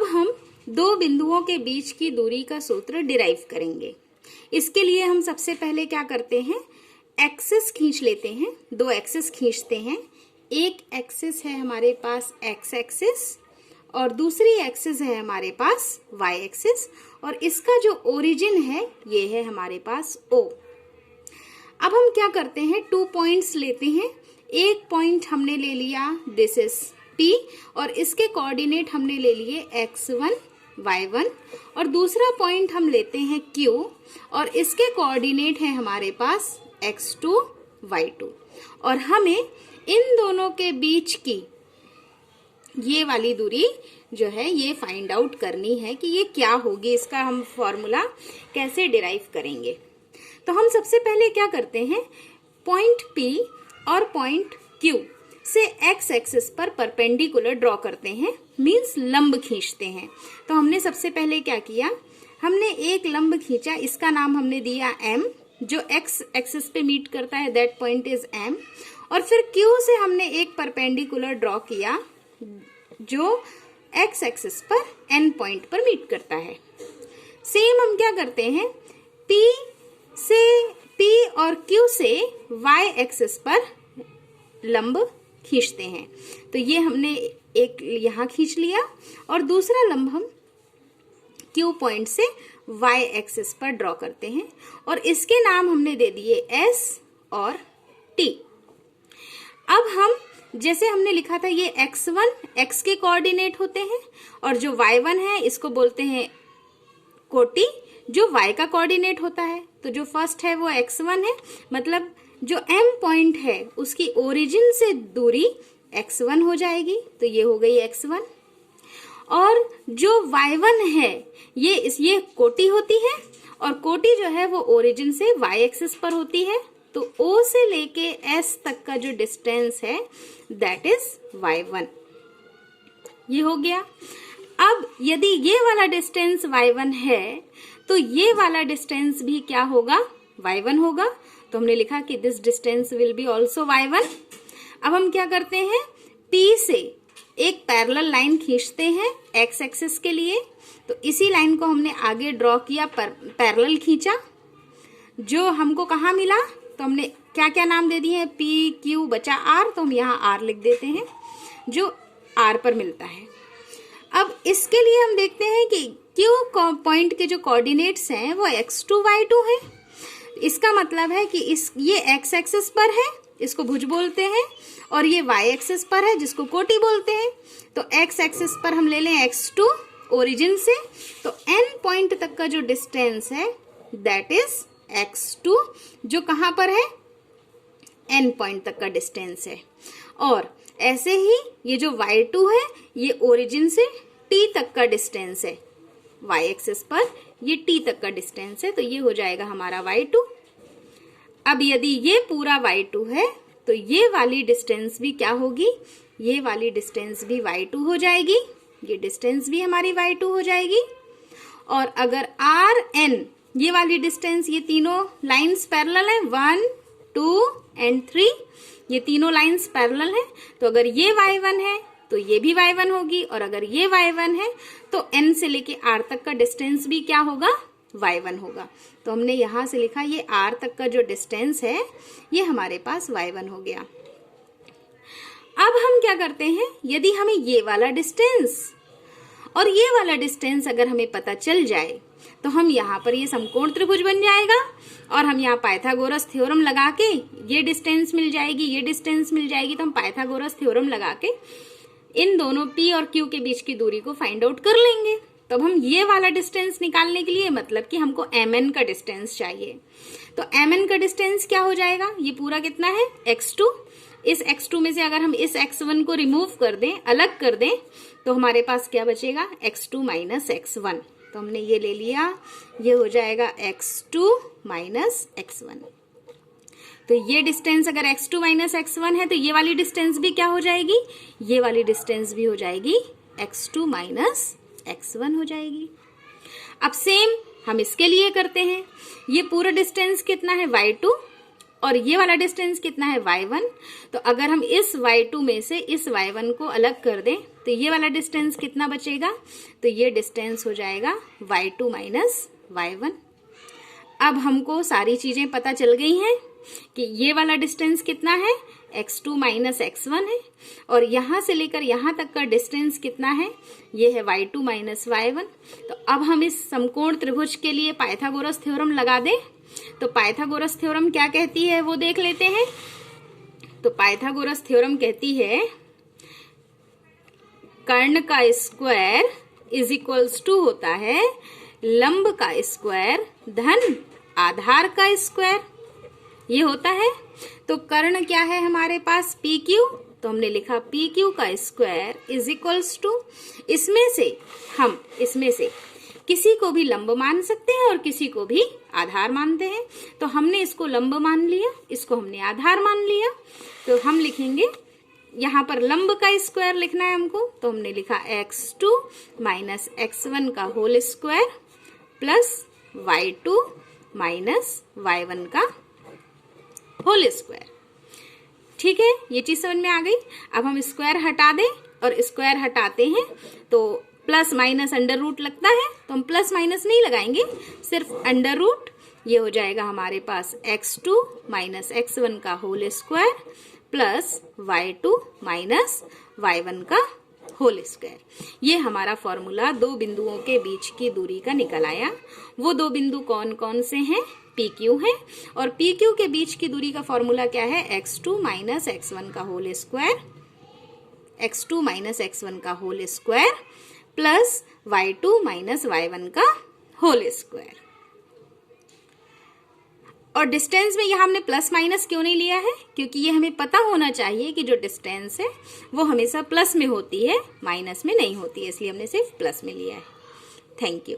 अब हम दो बिंदुओं के बीच की दूरी का सूत्र डिराइव करेंगे। इसके लिए हम सबसे पहले क्या करते हैं, एक्सिस खींच लेते हैं, दो एक्सिस खींचते हैं। एक एक्सिस है हमारे पास एक्स एक्सिस और दूसरी एक्सिस है हमारे पास वाई एक्सिस, और इसका जो ओरिजिन है ये है हमारे पास O। अब हम क्या करते हैं, 2 पॉइंट्स लेते हैं। एक पॉइंट हमने ले लिया, दिस इज P, और इसके कोऑर्डिनेट हमने ले लिए x1 y1, और दूसरा पॉइंट हम लेते हैं Q और इसके कोऑर्डिनेट है हमारे पास x2 y2, और हमें इन दोनों के बीच की ये वाली दूरी जो है ये फाइंड आउट करनी है कि ये क्या होगी, इसका हम फॉर्मूला कैसे डिराइव करेंगे। तो हम सबसे पहले क्या करते हैं, पॉइंट P और पॉइंट Q से x एक्सिस पर परपेंडिकुलर ड्रॉ करते हैं, मींस लंब खींचते हैं। तो हमने सबसे पहले क्या किया, हमने एक लंब खींचा, इसका नाम हमने दिया M, जो x एक्सिस पे मीट करता है दैट पॉइंट इज M, और फिर Q से हमने एक परपेंडिकुलर ड्रॉ किया जो x एक्सिस पर n पॉइंट पर मीट करता है। सेम हम क्या करते हैं, P और Q से y एक्सिस पर लंब खींचते हैं। तो ये हमने एक यहाँ खींच लिया और दूसरा लंब हम Q पॉइंट से y एक्सिस पर ड्रॉ करते हैं, और इसके नाम हमने दे दिए S और T। अब हम जैसे हमने लिखा था ये x1 x के कोऑर्डिनेट होते हैं, और जो y1 है इसको बोलते हैं कोटि जो y का कोऑर्डिनेट होता है। तो जो फर्स्ट है वो x1 है, मतलब जो M पॉइंट है उसकी ओरिजिन से दूरी x1 हो जाएगी, तो ये हो गई x1, और जो y1 है ये कोटि होती है, और कोटि जो है वो ओरिजिन से y एक्सिस पर होती है। तो O से लेके S तक का जो डिस्टेंस है दैट इज y1, ये हो गया। अब यदि ये वाला डिस्टेंस y1 है तो ये वाला डिस्टेंस भी क्या होगा, y1 होगा। तो हमने लिखा कि this distance will be also y1। अब हम क्या करते हैं, P से एक पैरेलल लाइन खींचते हैं x एक्सिस के लिए। तो इसी लाइन को हमने आगे ड्रॉ किया, पैरेलल खींचा, जो हमको कहाँ मिला, तो हमने क्या क्या नाम दे दिए हैं, P Q बचा R, तो हम यहाँ R लिख देते हैं जो R पर मिलता है। अब इसके लिए हम देखते हैं कि Q पॉइंट के जो कोऑर्डिनेट्स हैं वो x2 y2 है। इसका मतलब है कि ये x एक्सिस पर है, इसको भुज बोलते हैं, और ये y एक्सिस पर है जिसको कोटि बोलते हैं। तो x एक्सिस पर हम ले लें x2 ओरिजिन से, तो n पॉइंट तक का जो डिस्टेंस है दैट इज x2, जो कहाँ पर है, n पॉइंट तक का डिस्टेंस है। और ऐसे ही ये जो y2 है ये ओरिजिन से t तक का डिस्टेंस है, y एक्सिस पर ये t तक का डिस्टेंस है, तो ये हो जाएगा हमारा y2। अब यदि ये पूरा y2 है तो ये वाली डिस्टेंस भी क्या होगी, ये वाली डिस्टेंस भी y2 हो जाएगी, ये डिस्टेंस भी हमारी y2 हो जाएगी। और अगर rn ये वाली डिस्टेंस, ये तीनों लाइंस पैरेलल है, 1 2 एंड 3, ये तीनों लाइंस पैरेलल हैं, तो अगर ये y1 है तो ये भी y1 होगी, और अगर ये y1 है तो n से लेके r तक का डिस्टेंस भी क्या होगा, y1 होगा। तो हमने यहां से लिखा ये r तक का जो डिस्टेंस है ये हमारे पास y1 हो गया। अब हम क्या करते हैं, यदि हमें ये वाला डिस्टेंस और ये वाला डिस्टेंस अगर हमें पता चल जाए तो हम यहाँ पर ये समकोण त्रिभुज बन जाएगा, और हम यहाँ पाइथागोरस थ्योरम लगा के ये डिस्टेंस मिल जाएगी, ये डिस्टेंस मिल जाएगी, तो हम पाइथागोरस थ्योरम लगा के इन दोनों P और Q के बीच की दूरी को फाइंड आउट कर लेंगे। तो अब हम ये वाला डिस्टेंस निकालने के लिए, मतलब कि हमको Mn का डिस्टेंस चाहिए, तो Mn का डिस्टेंस क्या हो जाएगा, ये पूरा कितना है x2, इस x2 में से अगर हम इस x1 को रिमूव कर दें, अलग कर दें, तो हमारे पास क्या बचेगा, x2 माइनस x1। तो हमने ये ले लिया, ये हो जाएगा x2 माइनस x1। तो ये डिस्टेंस अगर x2 माइनस x1 है तो ये वाली डिस्टेंस भी क्या हो जाएगी, ये वाली डिस्टेंस भी हो जाएगी x2 माइनस x1 हो जाएगी। अब सेम हम इसके लिए करते हैं, ये पूरा डिस्टेंस कितना है y2 और ये वाला डिस्टेंस कितना है y1। तो अगर हम इस y2 में से इस y1 को अलग कर दें तो ये वाला डिस्टेंस कितना बचेगा, तो ये डिस्टेंस हो जाएगा y2 माइनस y1। अब हमको सारी चीजें पता चल गई हैं कि ये वाला डिस्टेंस कितना है, x2 माइनस x1 है, और यहां से लेकर यहां तक का डिस्टेंस कितना है, ये है y2 माइनस y1। तो अब हम इस समकोण त्रिभुज के लिए पाइथागोरस थ्योरम लगा दें। तो पाइथागोरस थ्योरम क्या कहती है वो देख लेते हैं। तो पाइथागोरस थ्योरम कहती है कर्ण का स्क्वायर इज इक्वल्स टू होता है लंब का स्क्वायर धन आधार का स्क्वायर, ये होता है। तो कर्ण क्या है हमारे पास, पी क्यू, तो हमने लिखा पी क्यू का स्क्वायर इज इक्वल्स टू, इसमें से किसी को भी लंब मान सकते हैं और किसी को भी आधार मानते हैं। तो हमने इसको लंब मान लिया, इसको हमने आधार मान लिया। तो हम लिखेंगे यहाँ पर लंब का स्क्वायर लिखना है हमको, तो हमने लिखा x2 माइनस x1 का whole square plus y2 minus y1 का होल स्क्वायर। ठीक है, ये चीज समझ में आ गई। अब हम स्क्वायर हटा दें, और स्क्वायर हटाते हैं तो प्लस माइनस अंडर रूट लगता है, तो हम प्लस माइनस नहीं लगाएंगे, सिर्फ अंडर रूट। ये हो जाएगा हमारे पास x2 माइनस x1 का whole square plus y2 minus y1 का होल स्क्वायर। ये हमारा फॉर्मूला दो बिंदुओं के बीच की दूरी का निकल आया। वो दो बिंदु कौन कौन से हैं, PQ है, और PQ के बीच की दूरी का फॉर्मूला क्या है, x2 माइनस x1 का whole square, x2 minus x1 का whole square plus y2 minus y1 का होल स्क्वायर। और डिस्टेंस में यहाँ हमने प्लस माइनस क्यों नहीं लिया है, क्योंकि ये हमें पता होना चाहिए कि जो डिस्टेंस है वो हमेशा प्लस में होती है, माइनस में नहीं होती है, इसलिए हमने सिर्फ प्लस में लिया है। Thank you.